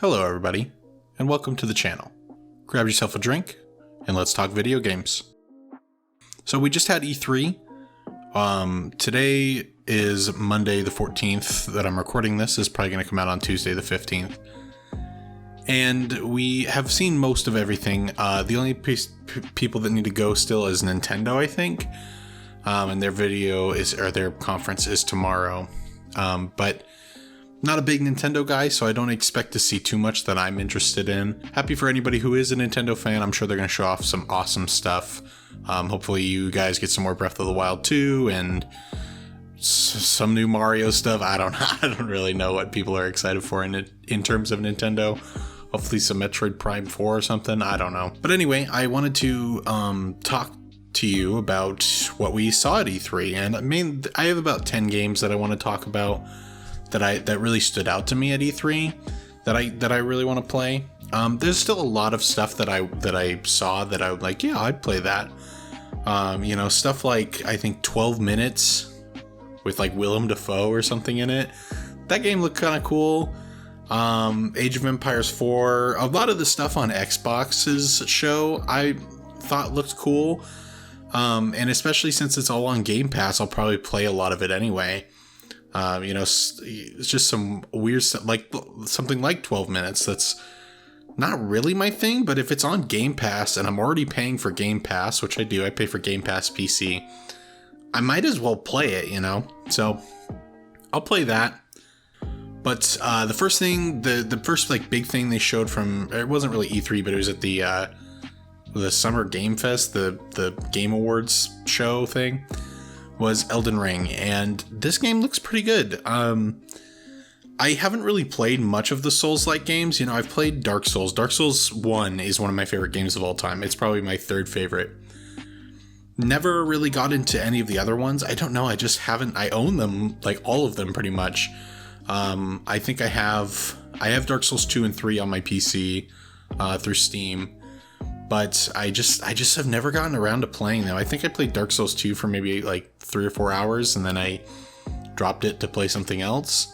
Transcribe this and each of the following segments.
Hello everybody, and welcome to the channel. Grab yourself a drink, and let's talk video games. So we just had E3. Today is Monday the 14th that I'm recording this. This is probably going to come out on Tuesday the 15th. And we have seen most of everything. The only people that need to go still is Nintendo, I think. And their conference is tomorrow. But not a big Nintendo guy, so I don't expect to see too much that I'm interested in. Happy for anybody who is a Nintendo fan. I'm sure they're going to show off some awesome stuff. Hopefully you guys get some more Breath of the Wild 2 and some new Mario stuff. I don't really know what people are excited for in terms of Nintendo. Hopefully some Metroid Prime 4 or something. I don't know. But anyway, I wanted to talk to you about what we saw at E3. And I have about 10 games that I want to talk about that really stood out to me at E3 that I really want to play. There's still a lot of stuff that I saw that I would like, yeah, I'd play that. Stuff like, I think 12 Minutes with like Willem Dafoe or something in it. That game looked kind of cool. Age of Empires 4. A lot of the stuff on Xbox's show I thought looked cool. And especially since it's all on Game Pass, I'll probably play a lot of it anyway. It's just some weird stuff, like something like 12 Minutes. That's not really my thing, but if it's on Game Pass and I'm already paying for Game Pass, which I do, I pay for Game Pass PC, I might as well play it, so I'll play that. But the first thing, the first like big thing they showed from, it wasn't really E3, but it was at the Summer Game Fest, the Game Awards show thing, was Elden Ring, and this game looks pretty good. I haven't really played much of the Souls-like games. I've played Dark Souls. Dark Souls 1 is one of my favorite games of all time. It's probably my third favorite. Never really got into any of the other ones. I don't know. I just haven't. I own them, like all of them pretty much. I think I have Dark Souls 2 and 3 on my PC through Steam. But I just have never gotten around to playing them. I think I played Dark Souls 2 for maybe like 3 or 4 hours, and then I dropped it to play something else.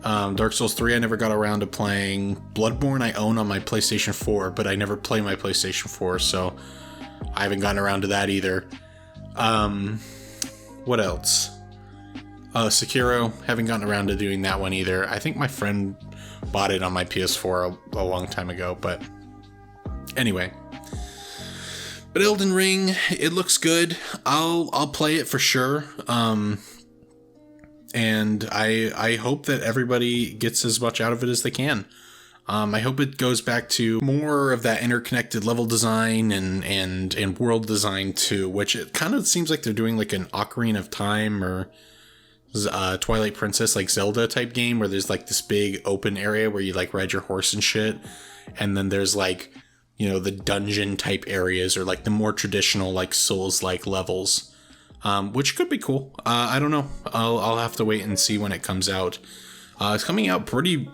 Dark Souls 3 I never got around to playing. Bloodborne I own on my PlayStation 4, but I never play my PlayStation 4, so I haven't gotten around to that either. What else? Sekiro, haven't gotten around to doing that one either. I think my friend bought it on my PS4 a long time ago, but anyway. But Elden Ring, it looks good. I'll play it for sure. And I hope that everybody gets as much out of it as they can. I hope it goes back to more of that interconnected level design and world design too, which it kind of seems like they're doing like an Ocarina of Time or Twilight Princess, like Zelda type game, where there's like this big open area where you like ride your horse and shit. And then there's like, the dungeon type areas, or like the more traditional like Souls-like levels, which could be cool. I don't know. I'll have to wait and see when it comes out. It's coming out pretty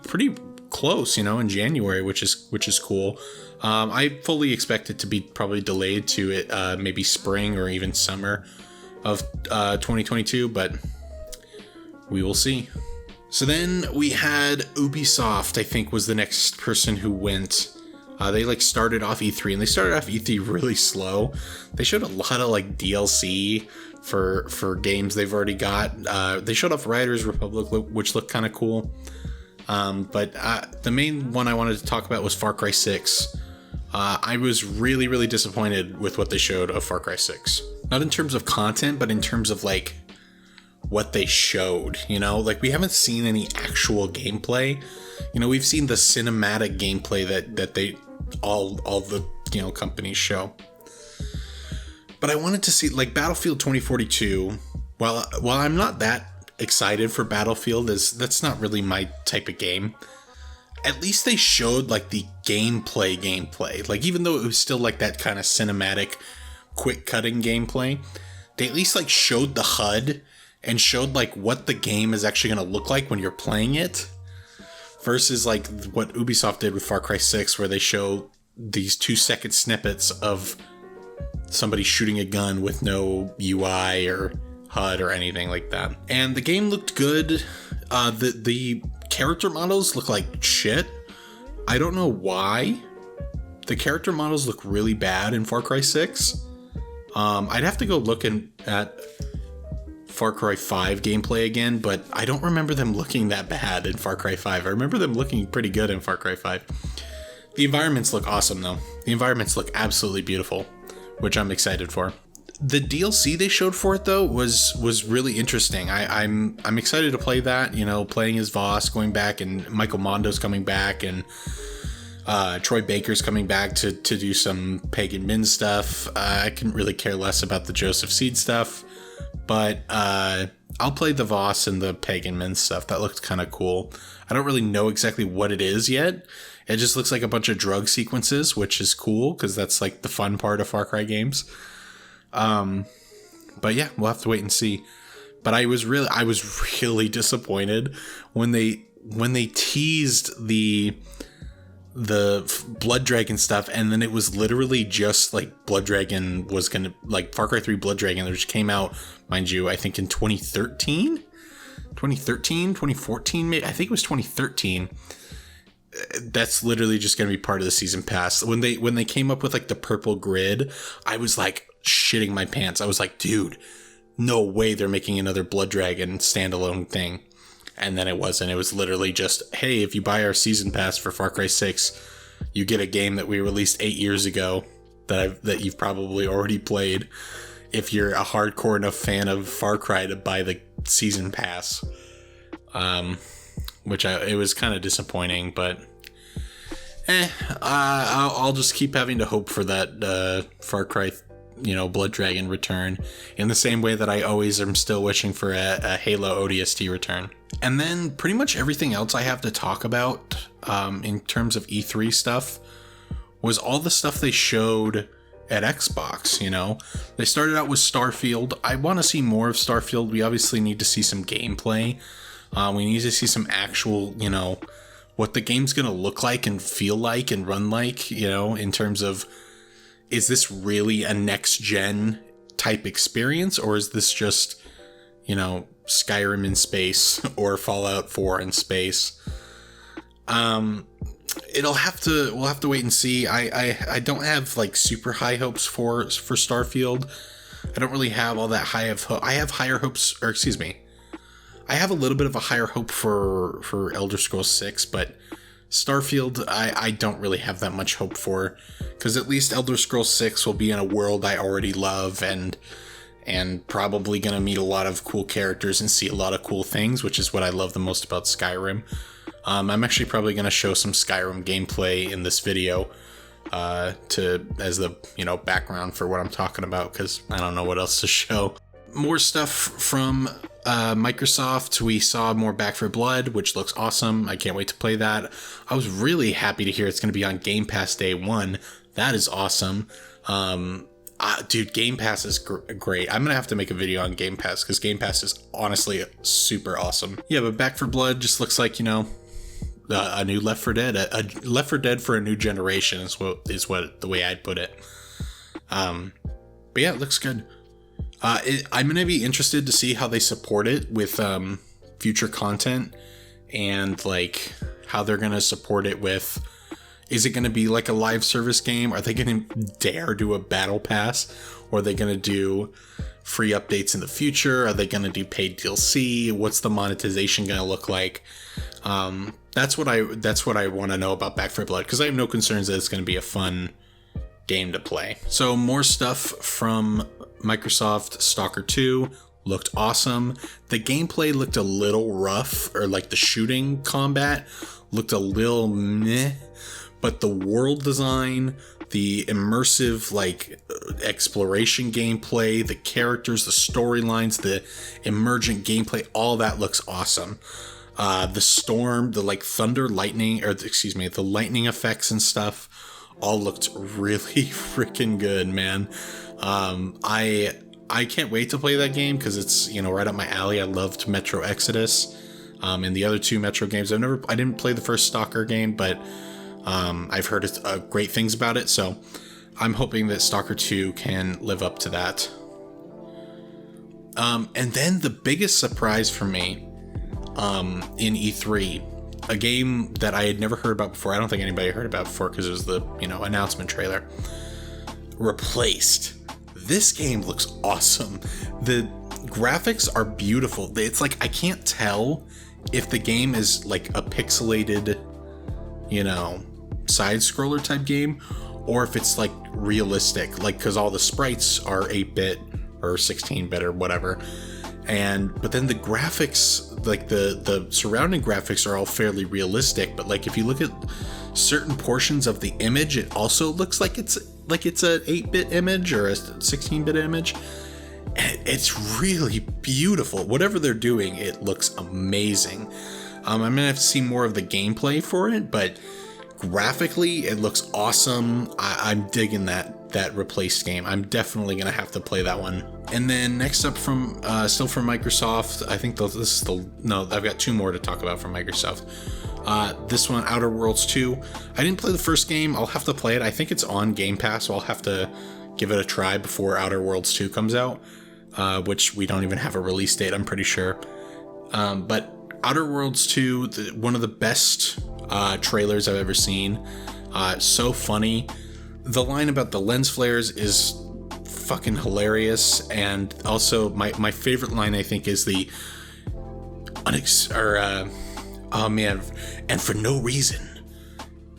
close, in January, which is cool. I fully expect it to be probably delayed to it maybe spring or even summer of 2022, but we will see. So then we had Ubisoft, I think, was the next person who went. They started off E3, and they started off E3 really slow. They showed a lot of DLC for games they've already got. They showed off Riders Republic, which looked kind of cool. But the main one I wanted to talk about was Far Cry 6. I was really, really disappointed with what they showed of Far Cry 6. Not in terms of content, but in terms of what they showed. We haven't seen any actual gameplay. We've seen the cinematic gameplay that they all the companies show. But I wanted to see Battlefield 2042. While I'm not that excited for Battlefield, that's not really my type of game. At least they showed the gameplay. Even though it was still that kind of cinematic, quick cutting gameplay, they at least showed the HUD and showed what the game is actually going to look like when you're playing it. Versus what Ubisoft did with Far Cry 6, where they show these 2-second snippets of somebody shooting a gun with no UI or HUD or anything like that. And the game looked good. The character models look like shit. I don't know why the character models look really bad in Far Cry 6. I'd have to go look at Far Cry 5 gameplay again, but I don't remember them looking that bad in Far Cry 5. I remember them looking pretty good in Far Cry 5. The environments look awesome, though. The environments look absolutely beautiful, which I'm excited for. The DLC they showed for it, though, was really interesting. I'm excited to play that, you know, playing as Voss, going back, and Michael Mondo's coming back, and Troy Baker's coming back to do some Pagan Min stuff. I couldn't really care less about the Joseph Seed stuff, but I'll play the Voss and the Pagan Min stuff. That looked kind of cool. I don't really know exactly what it is yet. It just looks like a bunch of drug sequences, which is cool because that's like the fun part of Far Cry games. But yeah, we'll have to wait and see. But I was really disappointed when they teased the Blood Dragon stuff, and then it was literally just like Blood Dragon was gonna, like, Far Cry 3 Blood Dragon, which came out, mind you, I think in 2014, maybe. I think it was 2013. That's literally just gonna be part of the season pass. When they came up with like the purple grid, I was like shitting my pants. I was like, dude, no way they're making another Blood Dragon standalone thing. And then it wasn't. It was literally just, hey, if you buy our season pass for Far Cry 6, you get a game that we released 8 years ago that you've probably already played, if you're a hardcore enough fan of Far Cry to buy the season pass. It was kind of disappointing, but I'll just keep having to hope for that Far Cry, Blood Dragon return, in the same way that I always am still wishing for a Halo ODST return. And then pretty much everything else I have to talk about in terms of E3 stuff was all the stuff they showed at Xbox. They started out with Starfield. I want to see more of Starfield. We obviously need to see some gameplay. We need to see some actual, what the game's going to look like and feel like and run like, in terms of, is this really a next gen type experience, or is this just, Skyrim in space or Fallout 4 in space? We'll have to wait and see. I don't have like super high hopes for Starfield. I don't really have all that high of I have higher hopes, or excuse me, I have a little bit of a higher hope for Elder Scrolls 6, but Starfield, I don't really have that much hope for, because at least Elder Scrolls 6 will be in a world I already love, and probably going to meet a lot of cool characters and see a lot of cool things, which is what I love the most about Skyrim. I'm actually probably going to show some Skyrim gameplay in this video as the background for what I'm talking about, because I don't know what else to show. More stuff from Microsoft. We saw more Back 4 Blood, which looks awesome. I can't wait to play that. I was really happy to hear it's going to be on Game Pass Day 1. That is awesome. Dude, Game Pass is great. I'm going to have to make a video on Game Pass, because Game Pass is honestly super awesome. Yeah, but Back 4 Blood just looks like, a new Left 4 Dead. A Left 4 Dead for a new generation is what the way I'd put it. But yeah, it looks good. I'm going to be interested to see how they support it with future content, and like how they're going to support it with, is it going to be like a live service game? Are they going to dare do a battle pass? Or are they going to do free updates in the future? Are they going to do paid DLC? What's the monetization going to look like? That's what I want to know about Back 4 Blood, because I have no concerns that it's going to be a fun game to play. So more stuff from Microsoft. Stalker 2 looked awesome. The gameplay looked a little rough, or like the shooting combat looked a little meh, but the world design, the immersive exploration gameplay, the characters, the storylines, the emergent gameplay, all that looks awesome. The storm, the thunder, lightning, the lightning effects and stuff all looked really freaking good, man. I can't wait to play that game, because it's, right up my alley. I loved Metro Exodus, and the other two Metro games. I didn't play the first Stalker game, but I've heard great things about it, so I'm hoping that Stalker 2 can live up to that. And then the biggest surprise for me in E3 a game that I had never heard about before. I don't think anybody heard about before because it was the, announcement trailer. Replaced. This game looks awesome. The graphics are beautiful. It's like, I can't tell if the game is like a pixelated, side scroller type game, or if it's like realistic, like, because all the sprites are 8-bit or 16-bit or whatever. But then the graphics, like the surrounding graphics are all fairly realistic, but like if you look at certain portions of the image, it also looks like it's a 8-bit image or a 16-bit image. And it's really beautiful. Whatever they're doing, it looks amazing. I'm gonna have to see more of the gameplay for it, but graphically it looks awesome. I'm digging that Replaced game. I'm definitely gonna have to play that one. And then next up from still from Microsoft, I think I've got 2 more to talk about from Microsoft. This one, Outer Worlds 2. I didn't play the first game. I'll have to play it. I think it's on Game Pass, so I'll have to give it a try before Outer Worlds 2 comes out, which we don't even have a release date, I'm pretty sure. But Outer Worlds 2, one of the best trailers I've ever seen. So funny. The line about the lens flares is fucking hilarious, and also my favorite line, I think, is the oh man, and for no reason,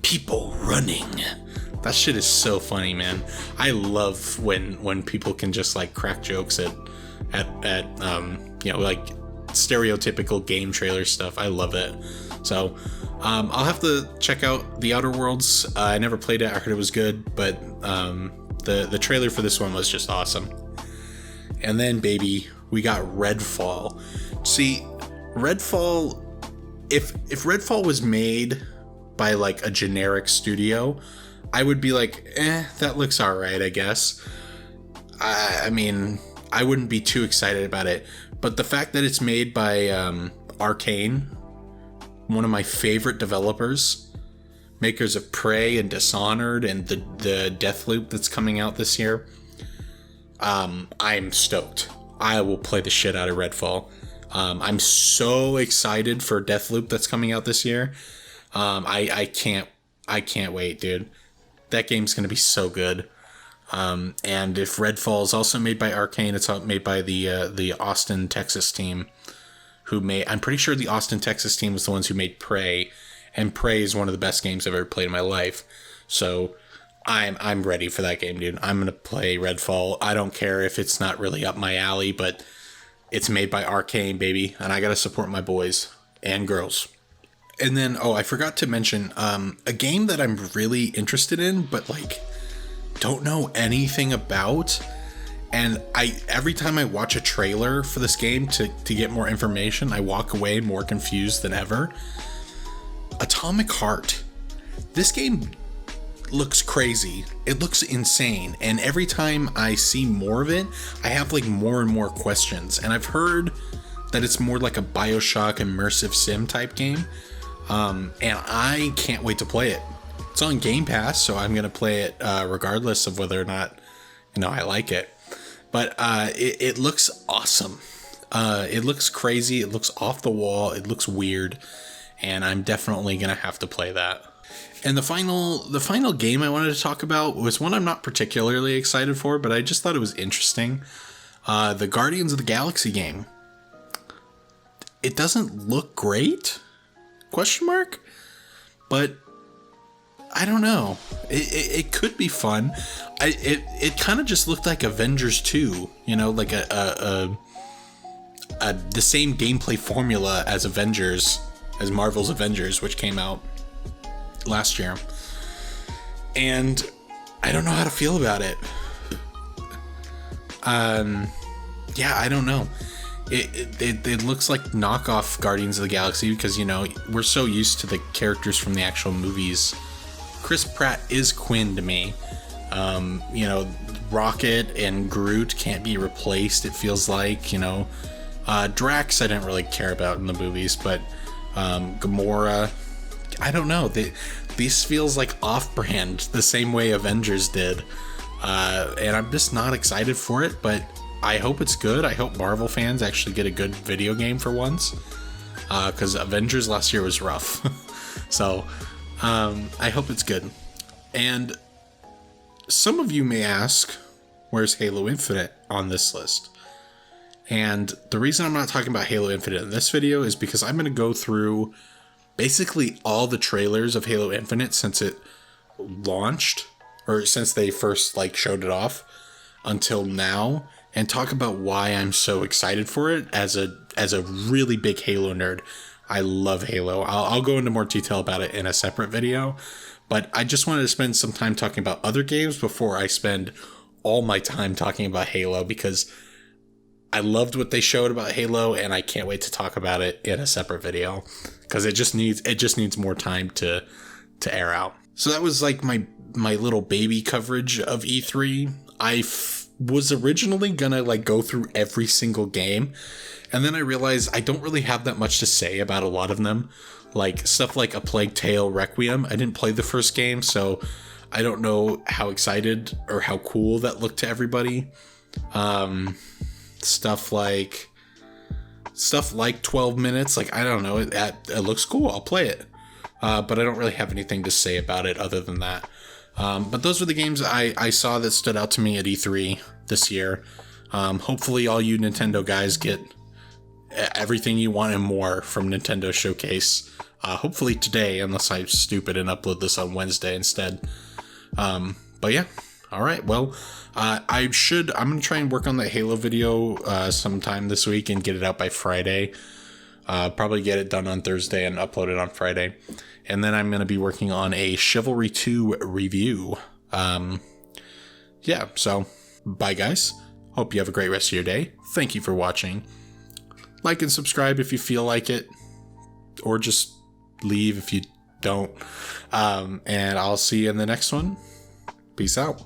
people running. That shit is so funny, man. I love when people can just like crack jokes at like stereotypical game trailer stuff. I love it. So I'll have to check out the Outer Worlds. I never played it. I heard it was good, but the trailer for this one was just awesome. And then, baby, we got Redfall. See, Redfall, if Redfall was made by like a generic studio, I would be like, that looks alright, I guess. I mean, I wouldn't be too excited about it. But the fact that it's made by Arcane, one of my favorite developers, makers of Prey and Dishonored and the Deathloop that's coming out this year, I'm stoked. I will play the shit out of Redfall. I'm so excited for Deathloop that's coming out this year. I can't wait, dude. That game's gonna be so good. And if Redfall is also made by Arcane, it's made by the Austin, Texas team, I'm pretty sure the Austin, Texas team was the ones who made Prey, and Prey is one of the best games I've ever played in my life. So I'm ready for that game, dude. I'm gonna play Redfall. I don't care if it's not really up my alley, but it's made by Arcane, baby, and I gotta support my boys and girls. And then, I forgot to mention a game that I'm really interested in, but like don't know anything about. And every time I watch a trailer for this game to get more information, I walk away more confused than ever. Atomic Heart. This game looks crazy. It looks insane. And every time I see more of it, I have like more and more questions. And I've heard that it's more like a BioShock immersive sim type game. And I can't wait to play it. It's on Game Pass, so I'm going to play it regardless of whether or not, I like it. But it looks awesome. It looks crazy. It looks off the wall. It looks weird. And I'm definitely going to have to play that. And the final game I wanted to talk about was one I'm not particularly excited for, but I just thought it was interesting. The Guardians of the Galaxy game. It doesn't look great? ? But I don't know. It could be fun. It kind of just looked like Avengers 2, like the same gameplay formula as Marvel's Avengers, which came out last year. And I don't know how to feel about it. Yeah, I don't know. It looks like knockoff Guardians of the Galaxy because, we're so used to the characters from the actual movies. Chris Pratt is Quinn to me. Rocket and Groot can't be replaced, it feels like, Drax I didn't really care about in the movies, but Gamora, I don't know. This feels like off-brand the same way Avengers did. And I'm just not excited for it, but I hope it's good. I hope Marvel fans actually get a good video game for once. because Avengers last year was rough. So I hope it's good. And some of you may ask, where's Halo Infinite on this list? And the reason I'm not talking about Halo Infinite in this video is because I'm going to go through basically all the trailers of Halo Infinite since it launched, or since they first showed it off until now, and talk about why I'm so excited for it as a really big Halo nerd. I love Halo. I'll go into more detail about it in a separate video, but I just wanted to spend some time talking about other games before I spend all my time talking about Halo, because I loved what they showed about Halo, and I can't wait to talk about it in a separate video, because it just needs more time to air out. So that was my little baby coverage of E3. I was originally gonna go through every single game, and then I realized I don't really have that much to say about a lot of them. Stuff like A Plague Tale Requiem. I didn't play the first game, so I don't know how excited or how cool that looked to everybody. Stuff like 12 minutes, I don't know, it looks cool, I'll play it, but I don't really have anything to say about it other than that. But those were the games I saw that stood out to me at E3 this year. Hopefully all you Nintendo guys get everything you want and more from Nintendo Showcase, hopefully today, unless I'm stupid and upload this on Wednesday instead. But yeah, all right, well, I'm going to try and work on that Halo video sometime this week and get it out by Friday. Probably get it done on Thursday and upload it on Friday. And then I'm going to be working on a Chivalry 2 review. Yeah, so bye guys. Hope you have a great rest of your day. Thank you for watching. Like and subscribe if you feel like it, or just leave if you don't. And I'll see you in the next one. Peace out.